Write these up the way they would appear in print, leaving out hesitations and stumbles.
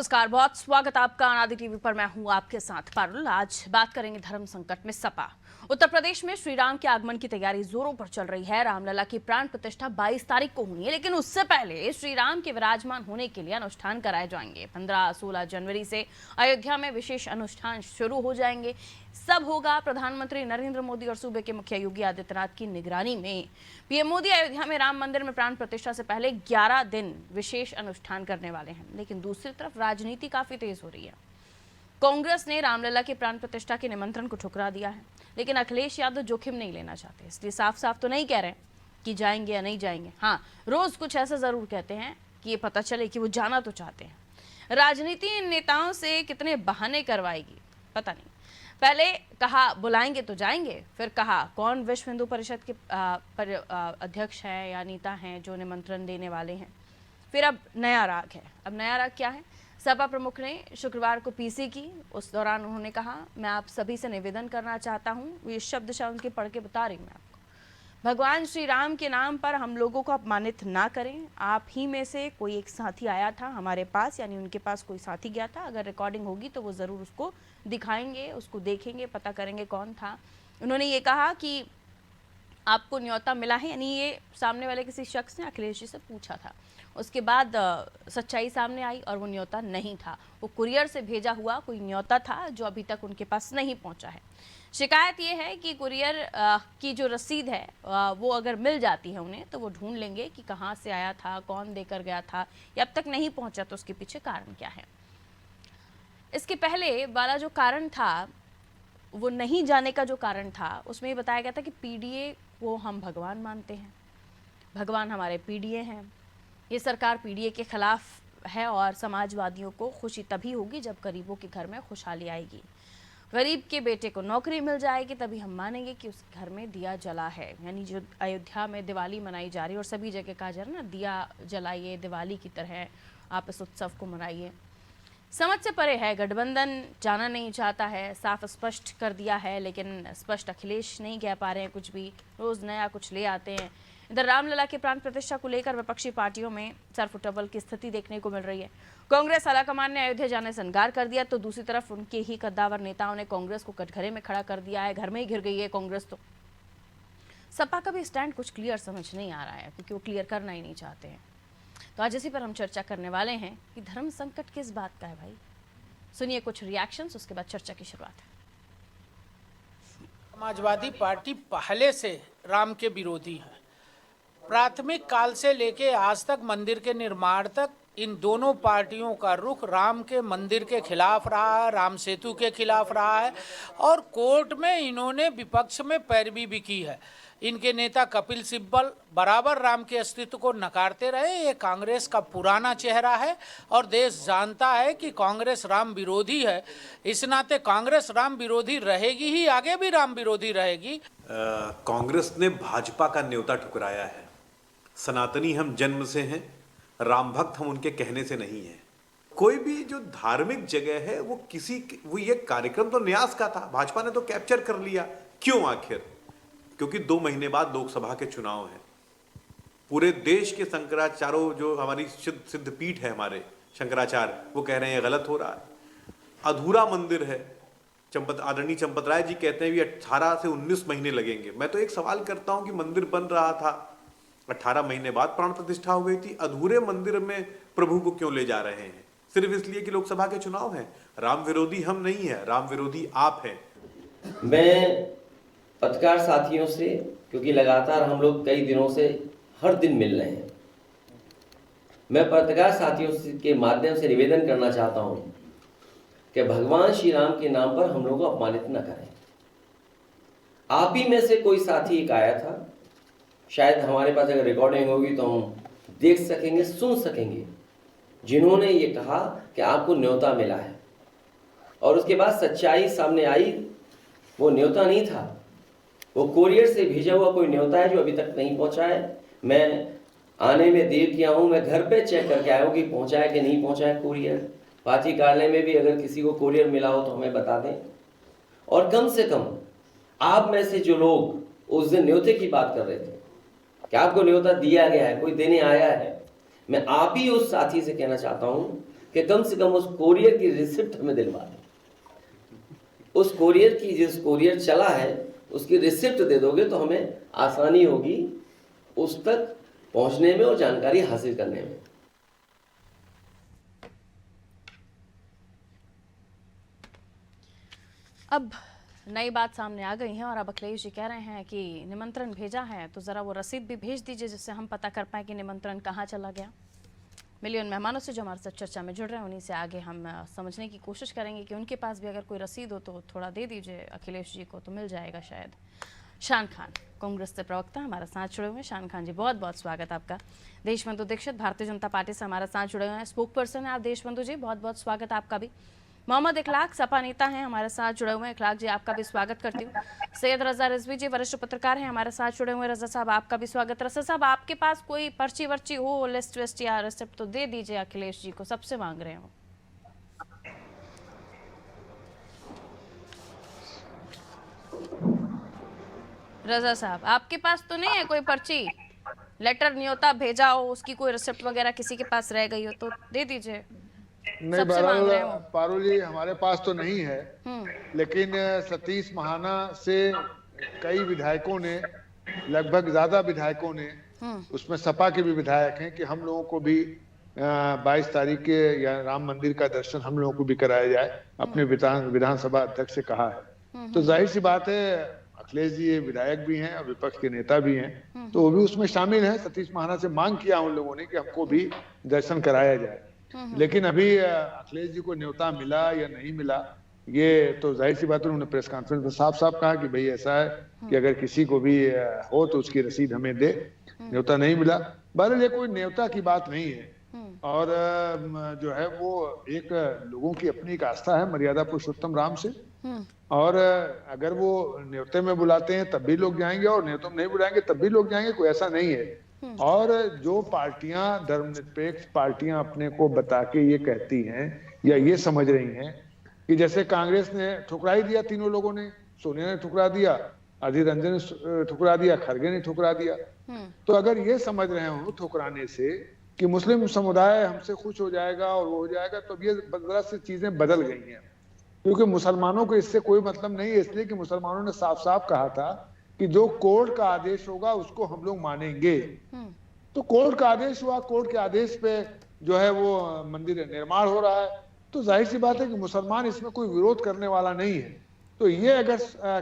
नमस्कार, बहुत स्वागत आपका अनादि टीवी पर। मैं हूं आपके साथ पारुल। आज बात करेंगे धर्म संकट में सपा। उत्तर प्रदेश में श्री राम के आगमन की तैयारी जोरों पर चल रही है। रामलला की प्राण प्रतिष्ठा 22 तारीख को होनी है, लेकिन उससे पहले श्री राम के विराजमान होने के लिए अनुष्ठान कराए जाएंगे। 15-16 जनवरी से अयोध्या में विशेष अनुष्ठान शुरू हो जाएंगे। सब होगा प्रधानमंत्री नरेंद्र मोदी और सूबे के मुखिया योगी आदित्यनाथ की निगरानी में। पीएम मोदी अयोध्या में राम मंदिर में प्राण प्रतिष्ठा से पहले 11 दिन विशेष अनुष्ठान करने वाले हैं। लेकिन दूसरी तरफ राजनीति काफी तेज हो रही है। कांग्रेस ने रामलला की प्राण प्रतिष्ठा के निमंत्रण को ठुकरा दिया है, लेकिन अखिलेश यादव जोखिम नहीं लेना चाहते, इसलिए साफ साफ तो नहीं कह रहे कि जाएंगे या नहीं जाएंगे। हाँ, रोज कुछ ऐसा जरूर कहते हैं कि ये पता चले कि वो जाना तो चाहते हैं। राजनीति इन नेताओं से कितने बहाने करवाएगी पता नहीं। पहले कहा बुलाएंगे तो जाएंगे, फिर कहा कौन विश्व हिंदू परिषद के अध्यक्ष हैं या नेता हैं जो निमंत्रण देने वाले हैं। फिर अब नया राग है। अब नया राग क्या है? सपा प्रमुख ने शुक्रवार को पीसी की। उस दौरान उन्होंने कहा, मैं आप सभी से निवेदन करना चाहता हूँ, ये शब्द उनके पढ़ के बता रही मैं आपको। भगवान श्री राम के नाम पर हम लोगों को अपमानित ना करें। आप ही में से कोई एक साथी आया था हमारे पास, यानी उनके पास कोई साथी गया था। अगर रिकॉर्डिंग होगी तो वो ज़रूर उसको दिखाएंगे, उसको देखेंगे, पता करेंगे कौन था। उन्होंने ये कहा कि आपको न्योता मिला है, यानी ये सामने वाले किसी शख्स ने अखिलेश जी से पूछा था। उसके बाद सच्चाई सामने आई और वो न्योता नहीं था। वो कुरियर से भेजा हुआ कोई न्योता था जो अभी तक उनके पास नहीं पहुंचा है। शिकायत ये है कि कुरियर की जो रसीद है वो अगर मिल जाती है उन्हें, तो वो ढूंढ लेंगे कि कहाँ से आया था, कौन देकर गया था, या अब तक नहीं पहुंचा तो उसके पीछे कारण क्या है। इसके पहले वाला जो कारण था, वो नहीं जाने का जो कारण था, उसमें ये बताया गया था कि पीडीए को हम भगवान मानते हैं, भगवान हमारे पीडीए हैं। ये सरकार पीडीए के खिलाफ है और समाजवादियों को खुशी तभी होगी जब गरीबों के घर में खुशहाली आएगी। गरीब के बेटे को नौकरी मिल जाएगी, तभी हम मानेंगे कि उसके घर में दिया जला है। यानी जो अयोध्या में दिवाली मनाई जा रही है और सभी जगह कहा जा रहा है ना, दिया जलाइए दिवाली की तरह, आप इस उत्सव को मनाइए। समझ से परे है। गठबंधन जाना नहीं चाहता है, साफ स्पष्ट कर दिया है, लेकिन स्पष्ट अखिलेश नहीं कह पा रहे हैं कुछ भी। रोज नया कुछ ले आते हैं। इधर रामलला के प्राण प्रतिष्ठा को लेकर विपक्षी पार्टियों में सरफुटबल की स्थिति देखने को मिल रही है। कांग्रेस आलाकमान ने अयोध्या जाने से इनकार कर दिया, तो दूसरी तरफ उनके ही कद्दावर नेताओं ने कांग्रेस को कटघरे में खड़ा कर दिया है। घर में ही घिर गई है कांग्रेस। तो सपा का भी स्टैंड कुछ क्लियर समझ नहीं आ रहा है, क्योंकि वो क्लियर करना ही नहीं चाहते हैं। तो आज इसी पर हम चर्चा करने वाले हैं कि धर्म संकट किस बात का है भाई। सुनिए कुछ रिएक्शंस, उसके बाद चर्चा की शुरुआत है। समाजवादी पार्टी पहले से राम के विरोधी है। प्राथमिक काल से लेके आज तक मंदिर के निर्माण तक इन दोनों पार्टियों का रुख राम के मंदिर के खिलाफ रहा है, राम सेतु के खिलाफ रहा है, और कोर्ट में इन्होंने विपक्ष में पैरवी भी की है। इनके नेता कपिल सिब्बल बराबर राम के अस्तित्व को नकारते रहे। ये कांग्रेस का पुराना चेहरा है और देश जानता है कि कांग्रेस राम विरोधी है। इस नाते कांग्रेस राम विरोधी रहेगी ही, आगे भी राम विरोधी रहेगी। कांग्रेस ने भाजपा का न्योता ठुकराया है। सनातनी हम जन्म से हैं, राम भक्त हम उनके कहने से नहीं हैं। कोई भी जो धार्मिक जगह है वो ये कार्यक्रम तो न्यास का था, भाजपा ने तो कैप्चर कर लिया। क्यों? आखिर क्योंकि 2 महीने बाद लोकसभा के चुनाव हैं। पूरे देश के शंकराचार्यों, जो हमारी सिद्ध पीठ है, हमारे शंकराचार्य, वो कह रहे हैं गलत हो रहा है। अधूरा मंदिर है। आदरणीय चंपत राय जी कहते हैं भी 18 से 19 महीने लगेंगे। मैं तो एक सवाल करता हूं कि मंदिर बन रहा था, 18 महीने बाद प्राण प्रतिष्ठा हो गई थी, अधूरे मंदिर में प्रभु को क्यों ले जा रहे हैं? सिर्फ इसलिए कि लोकसभा के चुनाव हैं। राम विरोधी हम नहीं है, राम विरोधी आप हैं। मैं पत्रकार साथियों से, क्योंकि लगातार हम लोग कई दिनों से हर दिन मिल रहे हैं, मैं पत्रकार साथियों के माध्यम से निवेदन करना चाहता हूं कि भगवान श्री राम के नाम पर हम लोगों को अपमानित न करें। आप ही में से कोई साथी एक आया था, शायद हमारे पास अगर रिकॉर्डिंग होगी तो हम देख सकेंगे, सुन सकेंगे, जिन्होंने ये कहा कि आपको न्योता मिला है, और उसके बाद सच्चाई सामने आई, वो न्योता नहीं था, वो कोरियर से भेजा हुआ कोई न्योता है जो अभी तक नहीं पहुंचा है। मैं आने में देर किया हूं, मैं घर पे चेक करके आया हूं कि पहुंचा है कि नहीं पहुंचा है कोरियर। पार्टी कार्यालय में भी अगर किसी को कोरियर मिला हो तो हमें बता दें। और कम से कम आप में से जो लोग उस दिन न्योते की बात कर रहे थे कि आपको न्योता दिया गया है, कोई देने आया है, मैं आप ही उस साथी से कहना चाहता हूं कि कम से कम उस कोरियर की रिसिप्ट हमें दिलवा दें। उस कोरियर की, जिस कोरियर चला है उसकी रिसिप्ट दे दोगे तो हमें आसानी होगी उस तक पहुंचने में और जानकारी हासिल करने में। अब नई बात सामने आ गई है और अब अखिलेश जी कह रहे हैं कि निमंत्रण भेजा है तो ज़रा वो रसीद भी भेज दीजिए जिससे हम पता कर पाए कि निमंत्रण कहाँ चला गया। मिलियन मेहमानों से जो हमारे साथ चर्चा में जुड़ रहे हैं उन्हीं से आगे हम समझने की कोशिश करेंगे कि उनके पास भी अगर कोई रसीद हो तो थोड़ा दे दीजिए अखिलेश जी को, तो मिल जाएगा शायद। शान खान कांग्रेस से प्रवक्ता हमारे साथ जुड़े हुए हैं। शान खान जी, बहुत बहुत स्वागत आपका। देशबंधु दीक्षित भारतीय जनता पार्टी से हमारे साथ जुड़े हुए हैं, स्पोक पर्सन है आप देशबंधु जी, बहुत बहुत स्वागत आपका भी। मोहम्मद इखलाक सपा नेता हैं हमारे साथ जुड़े हुए हैं, इखलाक जी आपका भी स्वागत करती हूँ। सैयद रजा रिजवी जी वरिष्ठ पत्रकार हैं हमारे साथ जुड़े हुए हैं, रजा साहब आपका भी स्वागत। रजा साहब, आपके पास कोई पर्ची वर्ची हो, लिस्ट विस्ट या रिसिप्ट तो दे दीजिए अखिलेश जी को, सबसे मांग रहे हो। रजा साहब, आपके पास तो नहीं है कोई पर्ची, लेटर न्योता भेजा हो, उसकी कोई रिसिप्ट वगैरह किसी के पास रह गई हो तो दे दीजिए। नहीं, बहरहाल पारुल जी हमारे पास तो नहीं है, लेकिन सतीश महाना से कई विधायकों ने, लगभग ज्यादा विधायकों ने, उसमें सपा के भी विधायक हैं कि हम लोगों को भी 22 तारीख के या राम मंदिर का दर्शन हम लोगों को भी कराया जाए, अपने विधानसभा अध्यक्ष से कहा है। तो जाहिर सी बात है अखिलेश जी ये विधायक भी हैं और विपक्ष के नेता भी हैं, तो वो भी उसमें शामिल हैं। सतीश महाना से मांग किया उन लोगों ने कि हमको भी दर्शन कराया जाए, लेकिन अभी अखिलेश जी को न्योता मिला या नहीं मिला ये तो जाहिर सी बात है, उन्होंने प्रेस कॉन्फ्रेंस में साफ साफ कहा कि भाई ऐसा है कि अगर किसी को भी हो तो उसकी रसीद हमें दे, न्योता नहीं मिला। बहरहाल ये कोई न्योता की बात नहीं है और जो है वो एक लोगों की अपनी एक आस्था है मर्यादा पुरुषोत्तम राम से, और अगर वो न्योते में बुलाते हैं तब भी लोग जाएंगे और न्योते में नहीं बुलाएंगे तब भी लोग जाएंगे, कोई ऐसा नहीं है। और जो पार्टियां धर्मनिरपेक्ष पार्टियां अपने को बता के ये कहती हैं या ये समझ रही हैं कि जैसे कांग्रेस ने ठुकरा ही दिया, तीनों लोगों ने, सोनिया ने ठुकरा दिया, अधीर रंजन ने ठुकरा दिया, खड़गे ने ठुकरा दिया, तो अगर ये समझ रहे हो ठुकराने से कि मुस्लिम समुदाय हमसे खुश हो जाएगा और वो हो जाएगा, तो ये जरा से चीजें बदल गई हैं, क्योंकि मुसलमानों को इससे कोई मतलब नहीं है। इसलिए कि मुसलमानों ने साफ साफ कहा था कि जो कोर्ट का आदेश होगा उसको हम लोग मानेंगे। तो कोर्ट का आदेश हुआ, कोर्ट के आदेश पे जो है वो मंदिर निर्माण हो रहा है, तो जाहिर सी बात है कि मुसलमान इसमें कोई विरोध करने वाला नहीं है। तो ये अगर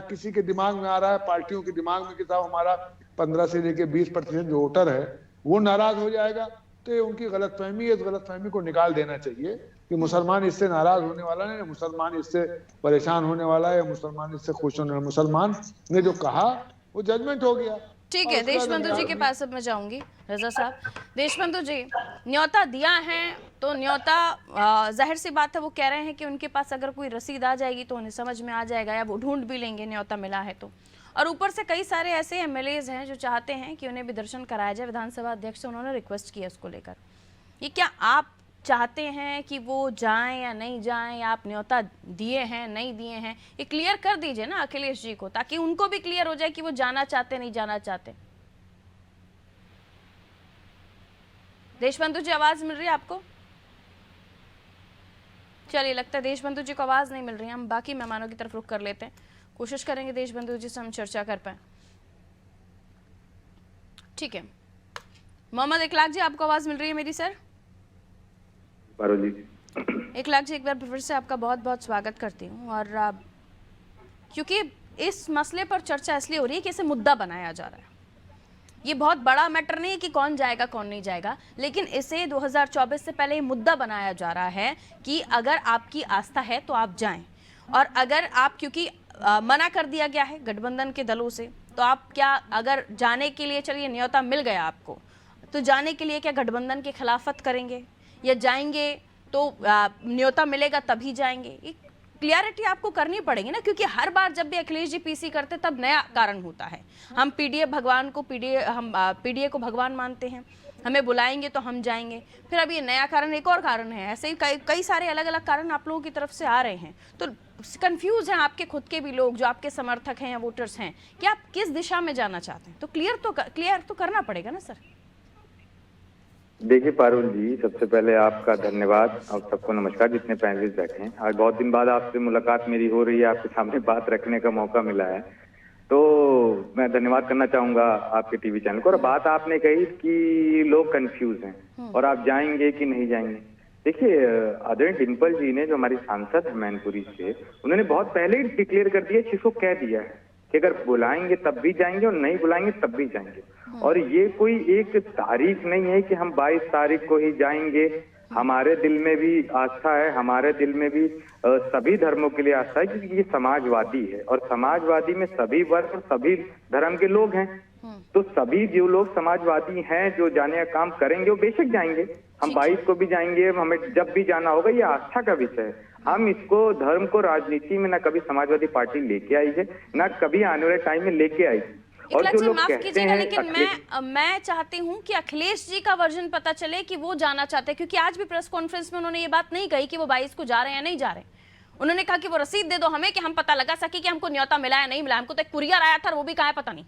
किसी के दिमाग में आ रहा है, पार्टियों के दिमाग में कि साहब हमारा 15 से लेके 20% जो वोटर है वो नाराज हो जाएगा, तो ये उनकी गलतफहमी है। इस गलतफहमी को निकाल देना चाहिए कि मुसलमान इससे नाराज होने वाला नहीं, मुसलमान इससे परेशान होने वाला है या मुसलमान इससे खुश होने वाला। मुसलमान ने जो कहा वो जजमेंट हो गया। ठीक है, देशबंधु जी के पास अब मैं जाऊंगी। रजा साहब, देशबंधु जी, न्योता दिया है तो न्योता जाहिर सी बात है वो कह रहे हैं कि उनके पास अगर कोई रसीद आ जाएगी तो उन्हें समझ में आ जाएगा या वो ढूंढ भी लेंगे न्योता मिला है तो। और ऊपर से कई सारे ऐसे एमएलएज हैं जो चाहते हैं कि उन्हें भी दर्शन कराया जाए, विधानसभा अध्यक्ष से उन्होंने रिक्वेस्ट किया इसको लेकर। ये क्या आप चाहते हैं कि वो जाएं या नहीं जाएं, या आप न्योता दिए हैं नहीं दिए हैं, ये क्लियर कर दीजिए ना अखिलेश जी को, ताकि उनको भी क्लियर हो जाए कि वो जाना चाहते नहीं जाना चाहते। देशबंधु जी, आवाज मिल रही है आपको? चलिए, लगता है देशबंधु जी को आवाज नहीं मिल रही है। हम बाकी मेहमानों की तरफ रुख कर लेते हैं, कोशिश करेंगे देशबंधु जी से हम चर्चा कर पाए। ठीक है, मोहम्मद इखलाक जी, आपको आवाज मिल रही है मेरी? सर इखलाक जी, एक बार फिर से आपका बहुत बहुत स्वागत करती हूँ। और क्योंकि इस मसले पर चर्चा इसलिए हो रही है कि इसे मुद्दा बनाया जा रहा है। ये बहुत बड़ा मैटर नहीं है कि कौन जाएगा कौन नहीं जाएगा, लेकिन इसे 2024 से पहले ये मुद्दा बनाया जा रहा है कि अगर आपकी आस्था है तो आप जाएं, और अगर आप, क्योंकि मना कर दिया गया है गठबंधन के दलों से, तो आप क्या, अगर जाने के लिए, चलिए न्योता मिल गया आपको, तो जाने के लिए क्या गठबंधन के खिलाफत करेंगे या जाएंगे तो न्योता मिलेगा तभी जाएंगे? ये क्लियरिटी आपको करनी पड़ेगी ना, क्योंकि हर बार जब भी अखिलेश जी पीसी करते तब नया कारण होता है। हम पीडीए को भगवान मानते हैं, हमें बुलाएंगे तो हम जाएंगे, फिर अब ये नया कारण, एक और कारण है। ऐसे ही कई सारे अलग अलग कारण आप लोगों की तरफ से आ रहे हैं, तो कंफ्यूज हैं आपके खुद के भी लोग जो आपके समर्थक हैं या वोटर्स हैं कि आप किस दिशा में जाना चाहते हैं। तो क्लियर तो करना पड़ेगा ना सर। देखिए पारुल जी, सबसे पहले आपका धन्यवाद और सबको नमस्कार जितने पैनलिस्ट बैठे हैं। आज बहुत दिन बाद आपसे मुलाकात मेरी हो रही है, आपके सामने बात रखने का मौका मिला है, तो मैं धन्यवाद करना चाहूंगा आपके टीवी चैनल को। और बात आपने कही कि लोग कंफ्यूज हैं और आप जाएंगे कि नहीं जाएंगे। देखिए आदरणीय डिम्पल जी ने, जो हमारी सांसद है मैनपुरी से, उन्होंने बहुत पहले ही डिक्लेयर कर दिया, चीज को कह दिया है कि अगर बुलाएंगे तब भी जाएंगे और नहीं बुलाएंगे तब भी जाएंगे। और ये कोई एक तारीख नहीं है कि हम 22 तारीख को ही जाएंगे। हमारे दिल में भी आस्था है, हमारे दिल में भी सभी धर्मों के लिए आस्था है, क्योंकि ये समाजवादी है और समाजवादी में सभी वर्ग और सभी धर्म के लोग हैं। तो सभी जो लोग समाजवादी हैं, जो जाने का काम करेंगे वो बेशक जाएंगे। हम 22 को भी जाएंगे, हमें जब भी जाना होगा। ये आस्था का विषय है। हम इसको, धर्म को राजनीति में ना कभी समाजवादी पार्टी लेके आई है, ना कभी आने वाले टाइम में लेके आई। और जो लोग कहते हैं, लेकिन मैं चाहती हूँ कि अखिलेश जी का वर्जन पता चले कि वो जाना चाहते हैं, क्योंकि आज भी प्रेस कॉन्फ्रेंस में उन्होंने ये बात नहीं कही कि वो 22 को जा रहे हैं या नहीं जा रहे हैं। उन्होंने कहा कि वो रसीद दे दो हमें कि हम पता लगा सके कि हमको न्योता मिला या नहीं मिला। हमको तो एक कुरियर आया था, वो भी कहाँ है पता नहीं।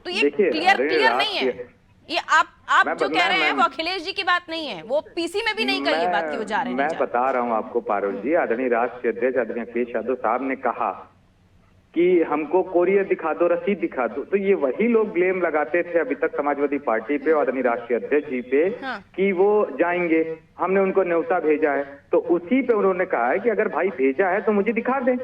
तो ये क्लियर नहीं है। ये आप जो कह रहे हैं वो अखिलेश जी की बात नहीं है, वो पीसी में भी नहीं कही ये बात कि वो जा रहे हैं। मैं बता रहा हूँ आपको पारुल जी, आदरणीय राष्ट्रीय अध्यक्ष आदरणीय अखिलेश यादव साहब ने कहा कि हमको कोरियर दिखा दो, रसीद दिखा दो। तो ये वही लोग ब्लेम लगाते थे अभी तक समाजवादी पार्टी पे और आदरणीय राष्ट्रीय अध्यक्ष जी पे, कि वो जाएंगे, हमने उनको न्योता भेजा है। तो उसी पे उन्होंने कहा है कि अगर भाई भेजा है तो मुझे दिखा दे,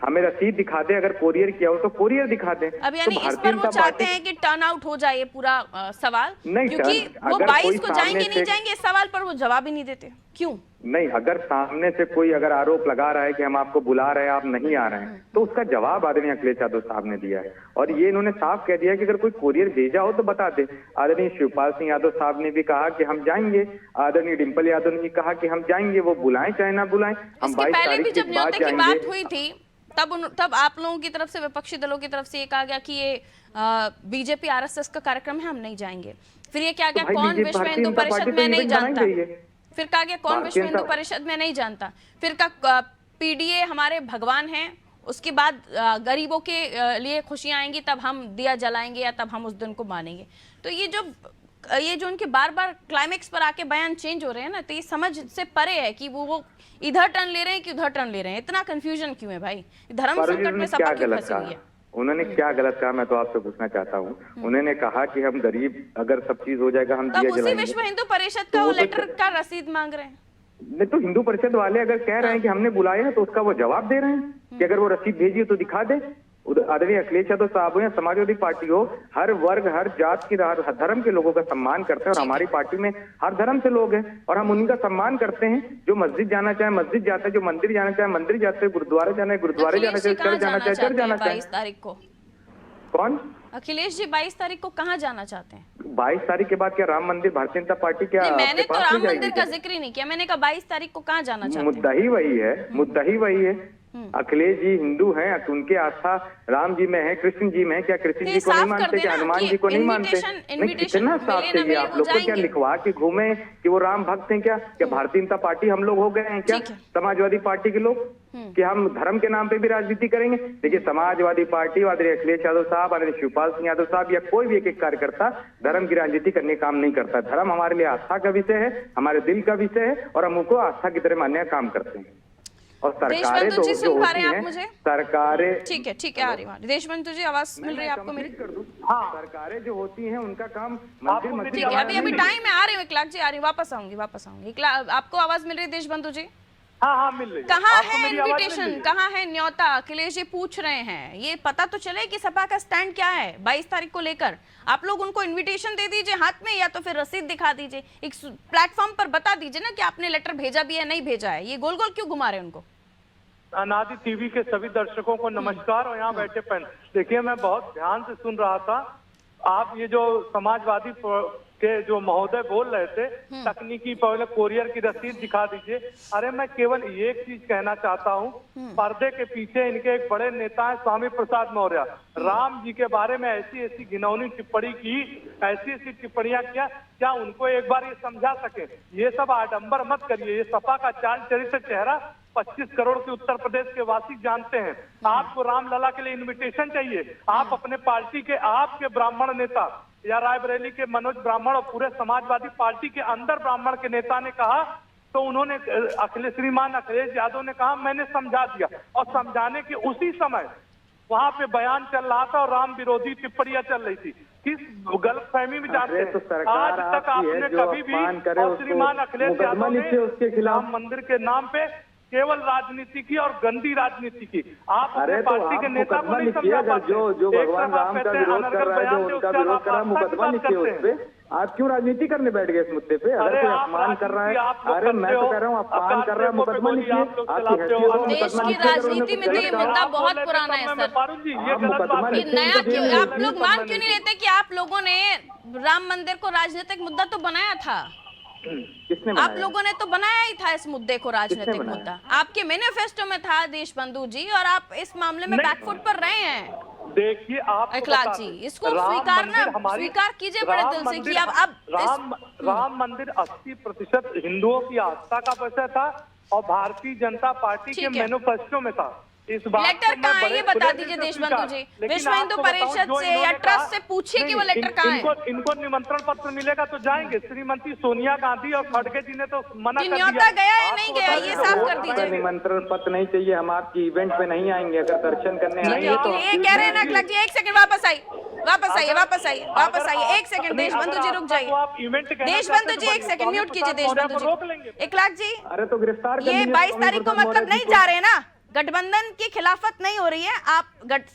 हमें रसीद दिखा दे, अगर कोरियर किया हो तो कोरियर दिखा दे। अब यानी तो इस पर वो चाहते हैं कि टर्न आउट हो जाए पूरा सवाल, नहीं, क्योंकि वो 22 को जाएंगे नहीं जाएंगे इस सवाल पर वो जवाब ही नहीं देते। क्यों नहीं? अगर सामने से कोई अगर आरोप लगा रहा है कि हम आपको बुला रहे हैं, आप नहीं आ रहे हैं, तो उसका जवाब आदरणीय अखिलेश यादव साहब ने दिया है। और ये इन्होंने साफ कह दिया कि अगर कोई कोरियर भेजा हो तो बता दे। आदरणीय शिवपाल सिंह यादव साहब ने भी कहा कि हम जाएंगे, आदरणीय डिम्पल यादव ने भी कहा कि हम जाएंगे, वो बुलाएं चाहे ना बुलाएं, हम 22 तारीख के बाद जाएंगे। बात हुई थी तब आप लोगों की तरफ से, विपक्षी दलों की तरफ से ये कहा गया कि ये बीजेपी आरएसएस का कार्यक्रम है, हम नहीं जाएंगे। फिर ये क्या गया, कौन विश्व हिंदू परिषद में नहीं जानता। फिर कहा गया कौन विश्व हिंदू परिषद में नहीं जानता। फिर का पीडीए हमारे भगवान हैं, उसके बाद गरीबों के लिए खुशियां आएंगी तब हम दिया जलाएंगे या तब हम उस दिन को मानेंगे। तो ये जो उनके बार बार क्लाइमेक्स पर आके बयान चेंज हो रहे हैं ना, तो ये समझ से परे है कि वो इधर टर्न ले रहे हैं कि उधर टर्न ले रहे हैं। इतना कंफ्यूजन क्यों है भाई? धर्म संकट में सपा क्यों फंसी हुई है? उन्होंने क्या गलत कहा, मैं तो आपसे पूछना चाहता हूँ। उन्होंने कहा कि हम गरीब, अगर सब चीज हो जाएगा हम दिया जलाएंगे। विश्व हिंदू परिषद का वो लेटर का रसीद मांग रहे हैं। नहीं तो हिंदू परिषद वाले अगर कह रहे हैं कि हमने बुलाया है तो उसका वो जवाब दे रहे हैं कि अगर वो रसीद भेजिए तो दिखा दे। आदरणीय अखिलेश यादव साहब हो या समाजवादी पार्टी हो, हर वर्ग, हर जात की, हर धर्म के लोगों का सम्मान करते हैं और हमारी पार्टी में हर धर्म से लोग हैं और हम उनका सम्मान करते हैं। जो मस्जिद जाना चाहे मस्जिद जाते हैं, जो मंदिर जाना चाहे मंदिर जाते हैं, गुरुद्वारे जाना है गुरुद्वारे जाना चाहे, चर्च जाना चाहे चर्च जाना चाहे। 22 तारीख को कौन? अखिलेश जी 22 तारीख को कहाँ जाना चाहते हैं? 22 तारीख के बाद क्या राम मंदिर, भारतीय जनता पार्टी क्या? मैंने तो राम मंदिर का जिक्र ही नहीं किया, मैंने कहा 22 तारीख को कहाँ जाना चाहते हैं? मुद्दा ही वही है, मुद्दा ही वही है। अखिलेश जी हिंदू हैं, उनके आस्था राम जी में है, कृष्ण जी में है। क्या कृष्ण जी को नहीं मानते? क्या हनुमान जी को नहीं मानते? नहीं, कितना साफ चाहिए आप लोग को? क्या लिखवा के घूमे कि वो राम भक्त हैं? क्या भारतीय जनता पार्टी हम लोग हो गए हैं क्या? समाजवादी पार्टी के लोग कि हम धर्म के नाम पे भी राजनीति करेंगे? देखिए समाजवादी पार्टी, आदरणीय अखिलेश यादव साहब, आदरणीय शिवपाल सिंह यादव साहब या कोई भी एक कार्यकर्ता धर्म की राजनीति करने का काम नहीं करता। धर्म हमारे लिए आस्था का विषय है, हमारे दिल का विषय है और हम उनको आस्था की तरह मानने का काम करते हैं। और सरकारें तो जो होती हैं, सरकारें, ठीक है आ रही है देशबंधु जी, आवाज मिल रही है आपको मेरी? हाँ, सरकारें जो होती हैं उनका काम मंदिर, ठीक है। अभी टाइम में आ रही हूँ, एक लाख जी आ रही, वापस आऊंगी। आपको आवाज मिल रही है देशबंधु जी? हाँ मिल रही है। कहाँ है इनविटेशन, कहाँ है न्योता? अखिलेश जी पूछ रहे हैं, ये पता तो चले कि सपा का स्टैंड क्या है 22 तारीख को लेकर। आप लोग उनको इनविटेशन दे दीजिए हाथ में या तो फिर रसीद दिखा दीजिए, एक प्लेटफॉर्म पर बता दीजिए ना कि आपने लेटर भेजा भी है नहीं भेजा है। ये गोल गोल क्यों घुमा रहे हैं उनको? अनादि टीवी के सभी दर्शकों को नमस्कार और यहाँ बैठे देखिए, मैं बहुत ध्यान से सुन रहा था। आप ये जो समाजवादी के जो महोदय बोल रहे थे, तकनीकी पहले कोरियर की रसीद दिखा दीजिए। अरे मैं केवल एक चीज कहना चाहता हूँ, पर्दे के पीछे इनके एक बड़े नेता है स्वामी प्रसाद मौर्य। राम जी के बारे में ऐसी ऐसी घिनौनी टिप्पणी की, ऐसी ऐसी टिप्पणियां किया, क्या उनको एक बार ये समझा सके? ये सब आडंबर मत करिए। ये सपा का चाल चरित्र चेहरा 25 करोड़ के उत्तर प्रदेश के वासी जानते हैं। आपको रामलला के लिए इनविटेशन चाहिए? आप अपने पार्टी के, आपके ब्राह्मण नेता या रायबरेली के मनोज ब्राह्मण और पूरे समाजवादी पार्टी के अंदर ब्राह्मण के नेता ने कहा, तो उन्होंने श्रीमान अखिलेश यादव ने कहा मैंने समझा दिया, और समझाने के उसी समय वहां पे बयान चल रहा था और राम विरोधी टिप्पणियां चल रही थी। किस गलतफहमी में जाते हैं? तो आज तक आपने कभी भी, और श्रीमान अखिलेश यादव ने उसके खिलाफ राम मंदिर के नाम पे केवल राजनीति की और गंदी राजनीति की। आप अपने पार्टी के नेता को नहीं समझा पाते। जो भगवान राम का विरोध कर रहा है, जो उनका विरोध कर रहा है, मुकदमा लिखिए उस पे। आप क्यों राजनीति करने बैठ गए इस मुद्दे पे? अगर कोई अपमान कर रहा है, अरे मैं तो कह रहा हूँ अपमान कर रहा है, मुकदमा लिखिए। देश की राजनीति में तो ये मुद्दा बहुत पुराना है सर, ये नया क्यों? आप लोग मान क्यों नहीं लेते कि आप लोगों ने राम मंदिर को राजनीतिक मुद्दा तो बनाया था? किसने आप लोगों ने तो बनाया ही था इस मुद्दे को राजनीतिक मुद्दा, आपके मैनिफेस्टो में था देशबंधु जी, और आप इस मामले में बैकफुट पर रहे हैं। देखिए आप अखिलेश जी, इसको स्वीकार कीजिए बड़े दिल से कि अब राम मंदिर 80% हिंदुओं की आस्था का विषय था और भारतीय जनता पार्टी के मैनिफेस्टो में था। इस बात लेटर कहाँ है ये बता दीजिए देशबंधु जी, विश्व हिंदू परिषद से या ट्रस्ट से पूछिए कि वो लेटर कहाँ है। इनको निमंत्रण पत्र मिलेगा तो जाएंगे। श्रीमती सोनिया गांधी और खड़गे जी ने तो मना कर दिया। न्योता गया या नहीं गया ये साफ कर दीजिए। निमंत्रण पत्र नहीं चाहिए, हम आपकी इवेंट पे नहीं आएंगे। अगर दर्शन करने आएंगे तो ये कह रहे हैं ना अखिलेश जी, एक सेकंड वापस आइए, एक सेकंड देशबंधु जी रुक जाइए। देशबंधु जी एक सेकंड म्यूट कीजिए देशबंधु जी। अखिलेश जी, अरे तो गिरफ्तार ये 22 तारीख को मतलब नहीं जा रहे ना, गठबंधन की खिलाफत नहीं हो रही है, आप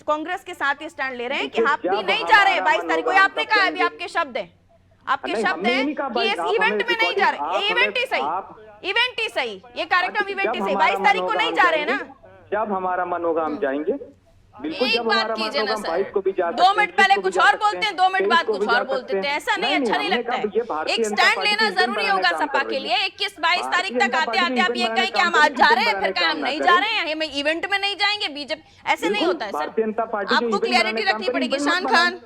कांग्रेस के साथ ही स्टैंड ले रहे हैं कि आप भी नहीं जा रहे हैं 22 तारीख को। आपने कहा अभी आपके शब्द हैं कि इस इवेंट में नहीं जा रहे। इवेंट ही सही, ये कार्यक्रम इवेंट ही सही, 22 तारीख को नहीं जा रहे हैं ना। जब हमारा मन होगा हम जाएंगे। एक बात कीजिए ना सर, 2 मिनट पहले कुछ और बोलते हैं, 2 मिनट बाद कुछ और बोलते हैं, ऐसा नहीं, अच्छा नहीं लगता है। एक स्टैंड लेना जरूरी होगा सपा के लिए। 21-22 तारीख तक आते आते आप ये कहें कि हम आज जा रहे हैं, फिर कहें हम नहीं जा रहे हैं, हम इवेंट में नहीं जाएंगे, बीजेपी, ऐसे नहीं होता है सर। आपको क्लियरिटी रखनी पड़ेगी। शान खान,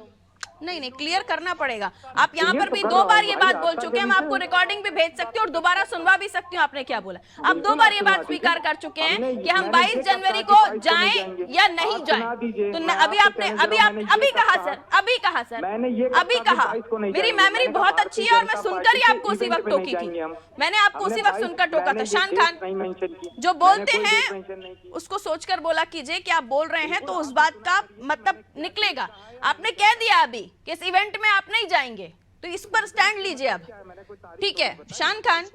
नहीं क्लियर करना पड़ेगा। आप यहाँ पर भी 2 बार ये बात बोल चुके हैं, मैं आपको रिकॉर्डिंग भी भेज सकती हूँ और दोबारा सुनवा भी सकती हूँ आपने क्या बोला। आप 2 बार ये बात स्वीकार कर चुके हैं कि हम 22 जनवरी को जाएं या नहीं जाएं। तो अभी आपने अभी कहा सर, मेरी मेमोरी बहुत अच्छी है और मैं सुनकर ही आपको उसी वक्त टोकी थी। मैंने आपको उसी वक्त सुनकर टोका था। शान खान, जो बोलते हैं उसको सोचकर बोला कीजिए कि आप बोल रहे हैं तो उस बात का मतलब निकलेगा। आपने कह दिया अभी कि इस इवेंट में आप नहीं जाएंगे, तो इस पर स्टैंड लीजिए अब, ठीक है। शान खान,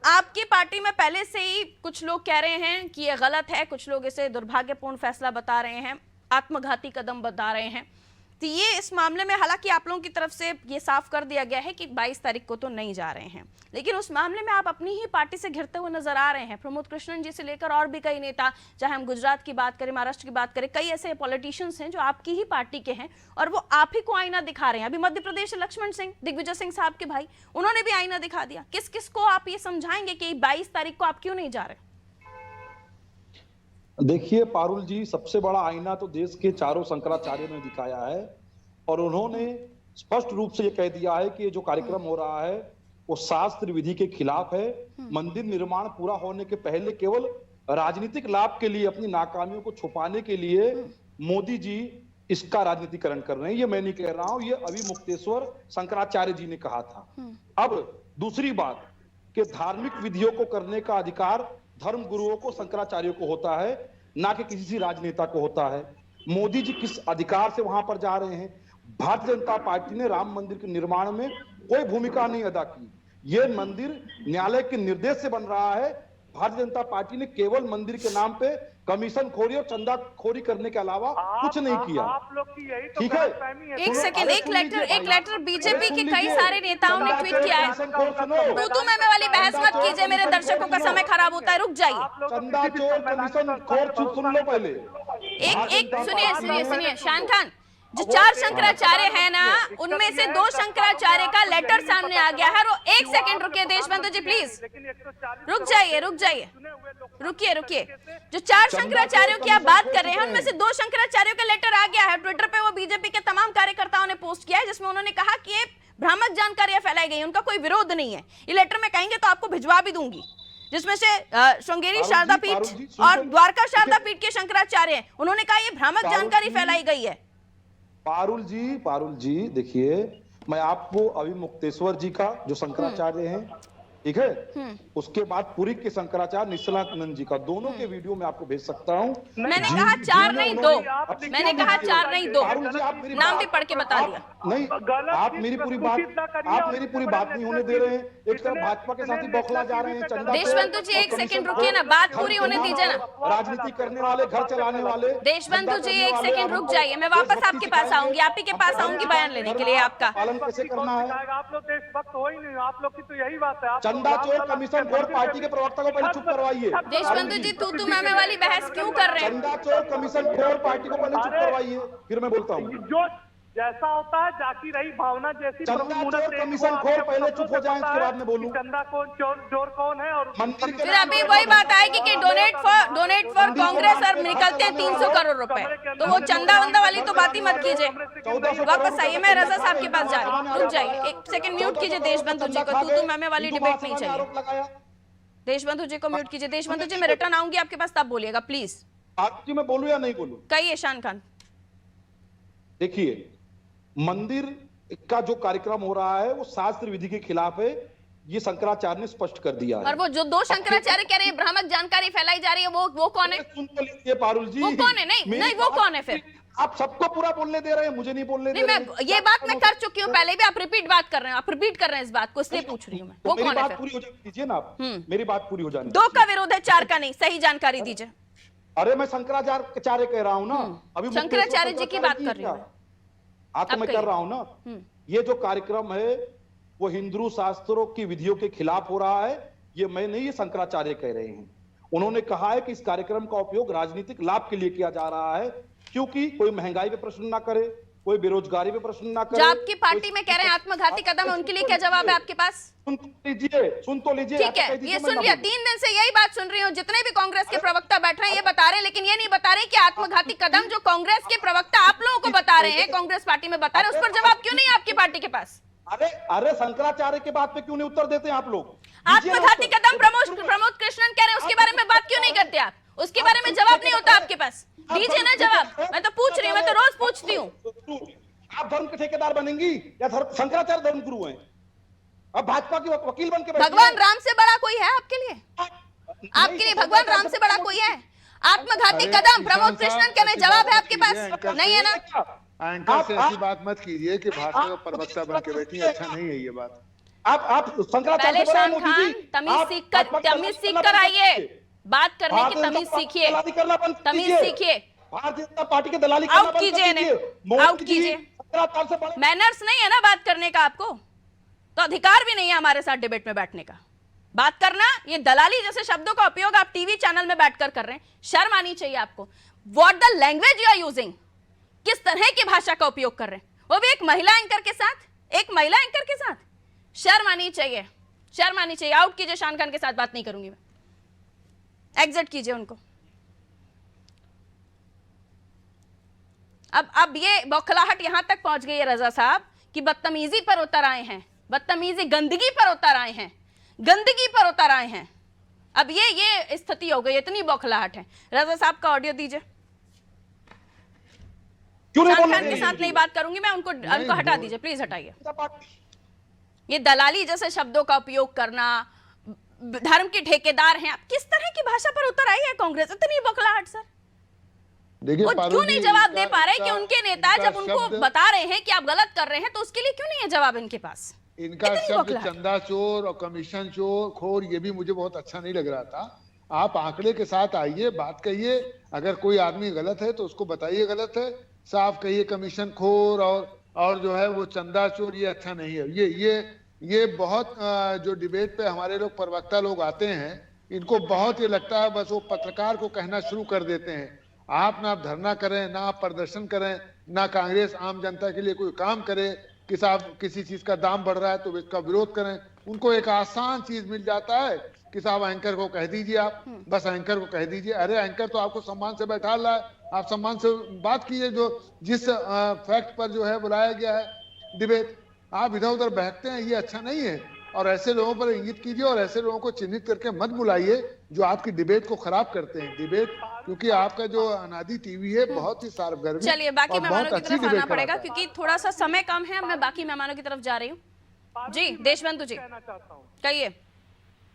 आपकी पार्टी में पहले से ही कुछ लोग कह रहे हैं कि ये गलत है, कुछ लोग इसे दुर्भाग्यपूर्ण फैसला बता रहे हैं, आत्मघाती कदम बता रहे हैं। तो ये इस मामले में हालांकि आप लोगों की तरफ से ये साफ कर दिया गया है कि 22 तारीख को तो नहीं जा रहे हैं, लेकिन उस मामले में आप अपनी ही पार्टी से घिरते हुए नजर आ रहे हैं। प्रमोद कृष्णन जी से लेकर और भी कई नेता, चाहे हम गुजरात की बात करें, महाराष्ट्र की बात करें, कई ऐसे पॉलिटिशियंस हैं जो आपकी ही पार्टी के हैं और वो आप ही को आईना दिखा रहे हैं। अभी मध्य प्रदेश से लक्ष्मण सिंह, दिग्विजय सिंह साहब के भाई, उन्होंने भी आईना दिखा दिया। किस किस को आप ये समझाएंगे कि 22 तारीख को आप क्यों नहीं जा रहे? देखिए पारुल जी, सबसे बड़ा आईना तो देश के चारों शंकराचार्य ने दिखाया है और उन्होंने स्पष्ट रूप से ये कह दिया है कि ये जो कार्यक्रम हो रहा है वो शास्त्र विधि के खिलाफ है। मंदिर निर्माण पूरा होने के पहले केवल राजनीतिक लाभ के लिए, अपनी नाकामियों को छुपाने के लिए मोदी जी इसका राजनीतिकरण कर रहे हैं। ये मैं नहीं कह रहा हूं, ये अभी मुक्तेश्वर शंकराचार्य जी ने कहा था। अब दूसरी बात कि धार्मिक विधियों को करने का अधिकार धर्म गुरुओं को, शंकराचार्यों को होता है, ना कि किसी राजनेता को होता है। मोदी जी किस अधिकार से वहां पर जा रहे हैं? भारतीय जनता पार्टी ने राम मंदिर के निर्माण में कोई भूमिका नहीं अदा की। यह मंदिर न्यायालय के निर्देश से बन रहा है। भारतीय जनता पार्टी ने केवल मंदिर के नाम पे कमीशन खोरी और चंदा खोरी करने के अलावा कुछ नहीं किया। आप लोग की यही तो ठीक है, एक सेकंड, एक लेटर बीजेपी के कई सारे नेताओं ने ट्वीट किया है। तू मैं वाली बहस मत कीजिए, मेरे दर्शकों का समय खराब होता है, रुक जाइए। चंदा चोर कमीशन खोर, सुन लो पहले। एक सुनिए शान खान, जो 4 शंकराचार्य है ना, उनमें से 2 शंकराचार्य का लेटर सामने आ गया है। और एक सेकंड रुकिए देशबंधु जी, प्लीज रुक जाइए, रुकिए। जो 4 शंकराचार्यों की आप बात कर रहे हैं, उनमें से 2 शंकराचार्यों का लेटर आ गया है। ट्विटर पे वो बीजेपी के तमाम कार्यकर्ताओं ने पोस्ट किया है, जिसमें उन्होंने कहा कि ये भ्रामक जानकारियां फैलाई गई, उनका कोई विरोध नहीं है। ये लेटर मैं कहेंगे तो आपको भिजवा भी दूंगी, जिसमें से श्रृंगेरी शारदा पीठ और द्वारका शारदा पीठ के शंकराचार्य हैं। उन्होंने कहा ये भ्रामक जानकारी फैलाई गई है। पारुल जी देखिए, मैं आपको अभी मुक्तेश्वर जी का जो शंकराचार्य हैं, ठीक है, उसके बाद पुरी के शंकराचार्य निश्चलानंद जी का, दोनों के वीडियो मैं आपको भेज सकता हूँ। मैंने कहा 4 नहीं 2, मैंने कहा 4 नहीं 2, पारुल जी आप मेरी नाम भी पढ़ के बता दिया। नहीं, आप मेरी पूरी बात नहीं होने दे रहे हैं। एक तरफ भाजपा के साथी बौखला जा रहे हैं, चंदा देशबंधु जी 1 सेकंड रुकिए ना, बात पूरी होने दीजिए ना। राजनीति करने वाले, घर चलाने वाले। देशबंधु जी 1 सेकंड रुक जाइए, मैं वापस आपके पास आऊंगी, आप ही के पास आऊंगी बयान लेने के लिए आपका। पालन कैसे करना है? आप लोग देशभक्त हो ही नहीं, आप लोग की तो यही बात है। चंदा चोर कमीशन खोर पार्टी के प्रवक्ता को पहले चुप करवाइए। देशबंधु जी तू मैमे वाली बहस क्यों कर रहे हैं? चंदा चोर कमीशन खोर पार्टी को पहले चुप करवाइए, फिर मैं बोलता हूँ। जो जैसा होता है, जाती रही भावना जैसी चंदा चोर कमीशन खोर पहले चुप हो जाए, इसके बाद में बोलूं। चंदा कौन चोर कौन है? और मंदिर के फिर अभी वही बात आएगी कि डोनेट फॉर कांग्रेस और निकलते हैं 300 करोड़ रुपए, तो वो चंदा वंदा वाली तो बात ही मत कीजिए। वापस आइए, मैं रजा साहब के पास जा रही हूँ, रुक जाइए 1 सेकंड, म्यूट कीजिए देशबंधु जी को, तू मैमे वाली डिबेट नहीं चाहिए। देशबंधु जी को म्यूट कीजिए। देशबंधु जी मैं रिटर्न आऊंगी आपके पास, तब बोलिएगा प्लीज। आप जी मैं बोलूं या नहीं बोलूं? कहिए शान खान। देखिए, मंदिर का जो कार्यक्रम हो रहा है वो शास्त्र विधि के खिलाफ है, ये शंकराचार्य ने स्पष्ट कर दिया है। और वो जो 2 शंकराचार्य कह रहे हैं भ्रामक जानकारी फैलाई जा रही है, वो कौन है? सुन तो लीजिए पारुल जी, वो कौन है? नहीं वो कौन है फिर? आप सबको पूरा बोलने दे रहे हैं, मुझे नहीं बोलने दे रहे हैं। मैं ये बात मैं कर चुकी हूँ पहले भी, आप रिपीट बात कर रहे हैं, आप रिपीट कर रहे हैं इस बात को, इसलिए पूछ रही हूँ मैं, वो कौन है फिर? पूरी हो जाने दीजिए ना आप, मेरी बात पूरी हो जाने 2 का विरोध है, 4 का नहीं, सही जानकारी दीजिए। अरे मैं शंकराचार्य कह रहा हूँ ना, अभी शंकराचार्य जी की बात कर रही हूँ। हाँ तो मैं कर रहा हूँ ना, ये जो कार्यक्रम है वो हिंदू शास्त्रों की विधियों के खिलाफ हो रहा है। ये मैं नहीं, ये शंकराचार्य कह रहे हैं। उन्होंने कहा है कि इस कार्यक्रम का उपयोग राजनीतिक लाभ के लिए किया जा रहा है, क्योंकि कोई महंगाई पे प्रश्न ना करे, कोई बेरोजगारी पे प्रश्न ना करे। जो आपकी पार्टी में कह रहे हैं आत्मघाती कदम है, उनके लिए क्या जवाब है आपके पास? सुन तो लीजिए। ठीक है, ये सुन लिया, 3 दिन से यही बात सुन रही हूँ, जितने भी कांग्रेस के प्रवक्ता बैठ रहे हैं ये बता रहे हैं, लेकिन ये नहीं बता रहे कि आत्मघाती कदम जो कांग्रेस के प्रवक्ता आप लोगों को बता रहे हैं, कांग्रेस पार्टी में बता रहे हैं, उस पर जवाब क्यों नहीं है आपकी पार्टी के पास? अरे शंकराचार्य के बात पे क्यों नहीं उत्तर देते आप लोग? आत्मघाती कदम प्रमोद कृष्णन कह रहे हैं, उसके बारे में बात क्यों नहीं करते आप? उसके बारे में जवाब नहीं होता आपके पास, दीजिए ना जवाब। मैं तो पूछ रही हूँ, मैं तो रोज पूछती हूँ। आप धर्म के ठेकेदार बनेंगी या शंकराचार्य धर्म गुरु हैं? अब भाजपा की वकील बन के भगवान राम से बड़ा कोई है आपके लिए? आपके लिए भगवान राम से बड़ा कोई है? आत्मघाती कदम प्रमोद कृष्णन कह रहे हैं, जवाब है आपके पास? नहीं है ना? एंकर से ऐसी बात मत कीजिए कि भाजपा का प्रवक्ता बन के बैठी, अच्छा नहीं है ये बात। आप शंकराचार्य पहले शान खान तमीज सीख कर आइए, बात करने की तमीज सीखिए, तमीज सीखिए। भारतीय जनता पार्टी के दलाली आउट कीजिए इन्हें, आउट कीजिए। मैनर्स नहीं है ना बात करने का आपको, तो अधिकार भी नहीं है हमारे साथ डिबेट में बैठने का। बात करना, ये दलाली जैसे शब्दों का उपयोग आप टीवी चैनल में बैठकर कर रहे हैं, शर्म आनी चाहिए आपको। What the language you are using, किस तरह की भाषा का उपयोग कर रहे हैं, वो भी एक महिला एंकर के साथ, एक महिला एंकर के साथ। शर्म आनी चाहिए, शर्म आनी चाहिए। आउट कीजिए, शान खान के साथ बात नहीं करूंगी मैं, एग्जिट कीजिए उनको। अब ये बौखलाहट यहां तक पहुंच गई है रजा साहब कि बदतमीजी पर उतर आए हैं, बदतमीजी गंदगी पर उतर आए हैं, गंदगी पर उतर आए हैं। अब ये स्थिति हो गई, इतनी बौखलाहट है। रजा साहब का ऑडियो दीजिए। शान खान के साथ नहीं बात करूंगी मैं, उनको हटा दीजिए प्लीज, हटाइए। ये दलाली जैसे शब्दों का उपयोग करना, धर्म के ठेकेदार हैं, किस तरह की भाषा पर उतर आई है कांग्रेस? इतनी बौखलाहट सर, वो क्यों नहीं जवाब दे पा रहे कि उनके नेता जब उनको बता रहे हैं कि आप गलत कर रहे हैं, तो उसके लिए क्यों नहीं है जवाब इनके पास? इनका शब्द चंदा चोर और कमीशन चोर खोर ये भी मुझे बहुत अच्छा नहीं लग रहा था। आप आंकड़े के साथ आइए, बात कहिए, अगर कोई आदमी गलत है तो उसको बताइए गलत है, साफ कहिए कमीशन खोर और जो है वो चंदा चोर, ये अच्छा नहीं है। ये बहुत जो डिबेट पे हमारे लोग प्रवक्ता लोग आते हैं, इनको बहुत ये लगता है बस वो पत्रकार को कहना शुरू कर देते हैं। आप ना धरना करें, ना आप प्रदर्शन करें, ना कांग्रेस आम जनता के लिए कोई काम करे कि साहब किसी चीज का दाम बढ़ रहा है तो इसका विरोध करें। उनको एक आसान चीज मिल जाता है कि साहब एंकर को कह दीजिए, आप बस एंकर को कह दीजिए। अरे एंकर तो आपको सम्मान से बैठा रहा है, आप सम्मान से बात कीजिए। जो जिस फैक्ट पर जो है बुलाया गया है डिबेट, आप इधर उधर बहकते हैं, ये अच्छा नहीं है। और ऐसे लोगों पर इंगित कीजिए और ऐसे लोगों को चिन्हित करके मत बुलाइए जो आपकी डिबेट को खराब करते हैं। डिबेट, क्योंकि आपका जो अनादि टीवी है बहुत ही सार्वभौमिक, चलिए बाकी और मेहमानों बहुत की अच्छी तरफ आना डिबेट पड़ेगा कराता है। क्योंकि थोड़ा सा समय कम है। मैं बाकी मेहमानों की तरफ जा रही हूँ। जी देशबंधु जी कहना चाहता हूँ, कहिए।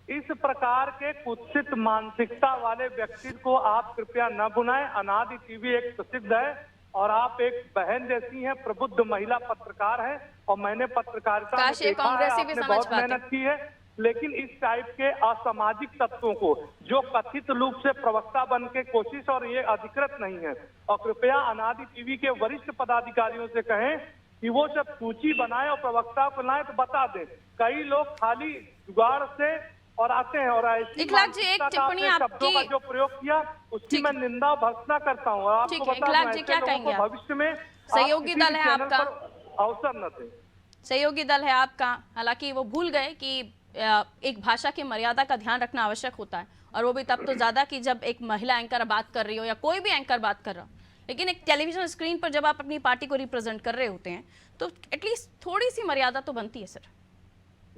इस प्रकार के कुत्सित मानसिकता वाले व्यक्ति को आप कृपया न बुलाएं। अनादि टीवी एक प्रसिद्ध है और आप एक बहन जैसी हैं, प्रबुद्ध महिला पत्रकार है और मैंने पत्रकारिता में काश ये देखा है कांग्रेसी भी आपने समझ बहुत पाते। मेहनत की है, लेकिन इस टाइप के असामाजिक तत्वों को जो कथित रूप से प्रवक्ता बन के कोशिश, और ये अधिकृत नहीं है, और कृपया अनादि टीवी के वरिष्ठ पदाधिकारियों से कहें कि वो जब सूची बनाए और प्रवक्ता को लाए तो बता दें। कई लोग खाली जुगाड़ से और आते हैं और ऐसी इखलाक जी, एक मानसिकता का टिप्पणी आपने शब्दों का आपकी- जो प्रयोग किया उसकी ठीक मैं निंदा भर्त्सना करता हूँ। और आपको ठीक है, बता इखलाक दूं, जी, ऐसे क्या लोगों कहेंगे को आप? भविष्य में सहयोगी आप किसी दल है भी चैनल आपका। पर अवसर न दें। सहयोगी दल है आपका, हालांकि वो भूल गए कि एक भाषा की मर्यादा का ध्यान रखना आवश्यक होता है, और वो भी तब तो ज्यादा कि जब एक महिला एंकर बात कर रही हो या कोई भी एंकर बात कर रहा हो। लेकिन एक टेलीविजन स्क्रीन पर जब आप अपनी पार्टी को रिप्रेजेंट कर रहे होते हैं तो एटलीस्ट थोड़ी सी मर्यादा तो बनती है सर।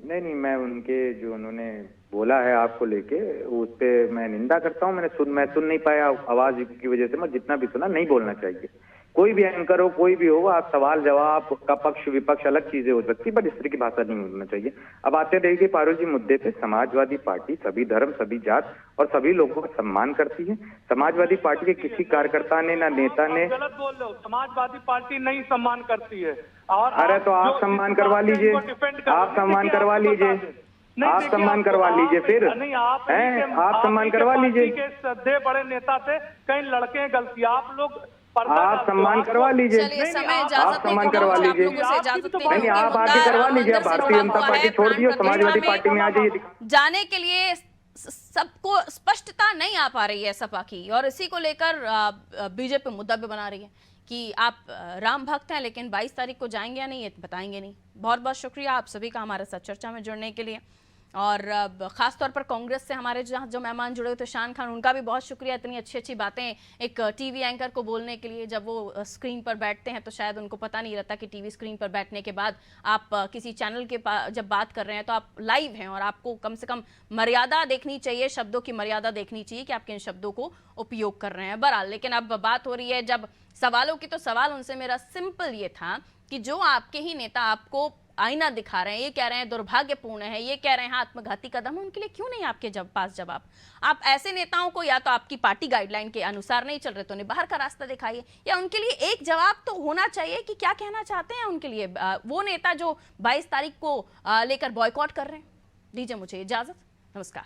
नहीं, मैं उनके जो उन्होंने बोला है आपको लेके उस पे मैं निंदा करता हूँ। मैं सुन नहीं पाया आवाज की वजह से। मैं जितना भी सुना, नहीं बोलना चाहिए। कोई भी एंकर हो, कोई भी हो, आप सवाल जवाब का पक्ष विपक्ष अलग चीजें हो सकती, बट इस तरह की भाषा नहीं होना चाहिए। अब आते रहिए पारुल जी मुद्दे पे। समाजवादी पार्टी सभी धर्म, सभी जात और सभी लोगों का सम्मान करती है। समाजवादी पार्टी के किसी कार्यकर्ता ने ना नेता ने, आप गलत बोल रहे हो। समाजवादी पार्टी नहीं सम्मान करती है। और अरे तो आप जो सम्मान इस करवा बात से लीजिए, इनको defend कर रहे आप हैं, सम्मान देखिए, करवा आपको लीजिए, बता दें। नहीं, आप देखिए, सम्मान आपको- करवा लीजिए आप- फिर। नहीं, आप हैं? ही के- आप सम्मान ही के करवा पार्टी लीजिए। के श्रद्धेय बड़े नेता थे, कहीं लड़के हैं गलती, आप लोग पर्दा आप डालते हो। सम्मान आपको- करवा लीजिए। चलिए नहीं, समय आप इजाजत सम्मान नहीं करवा दूंगी, आप लीजिए। लोगों से इजाजत नहीं नहीं, दूंगी। आप आके मुद्दा करवा राम लीजिए। मंदिर से भारतीय जुड़ा जनता हुआ पार्टी है, छोड़ दियो, प्राण समाजवादी प्रतिष्ठा पार्टी में आ जाइए। जाने के लिए सबको स्पष्टता नहीं आ पा रही है सपा की, और इसी को लेकर बीजेपी मुद्दा भी बना रही है कि आप राम भक्त हैं लेकिन 22 तारीख को जाएंगे या नहीं, ये बताएंगे नहीं। बहुत बहुत शुक्रिया आप सभी का हमारे साथ चर्चा में जुड़ने के लिए, और ख़ास तौर पर कांग्रेस से हमारे जो मेहमान जुड़े हुए थे शान खान, उनका भी बहुत शुक्रिया इतनी अच्छी अच्छी बातें एक टीवी एंकर को बोलने के लिए। जब वो स्क्रीन पर बैठते हैं तो शायद उनको पता नहीं रहता कि टीवी स्क्रीन पर बैठने के बाद आप किसी चैनल के जब बात कर रहे हैं तो आप लाइव हैं, और आपको कम से कम मर्यादा देखनी चाहिए, शब्दों की मर्यादा देखनी चाहिए कि आप किन शब्दों को उपयोग कर रहे हैं। बहरहाल, लेकिन अब बात हो रही है जब सवालों की, तो सवाल उनसे मेरा सिंपल ये था कि जो आपके ही नेता आपको आईना दिखा रहे हैं, ये कह रहे हैं दुर्भाग्यपूर्ण है, ये कह रहे हैं आत्मघाती कदम है, उनके लिए क्यों नहीं आपके पास जवाब? आप ऐसे नेताओं को या तो आपकी पार्टी गाइडलाइन के अनुसार नहीं चल रहे तो उन्हें बाहर का रास्ता दिखाइए, या उनके लिए एक जवाब तो होना चाहिए कि क्या कहना चाहते हैं उनके लिए वो नेता जो 22 तारीख को लेकर बॉयकॉट कर रहे हैं। दीजिए मुझे इजाजत, नमस्कार।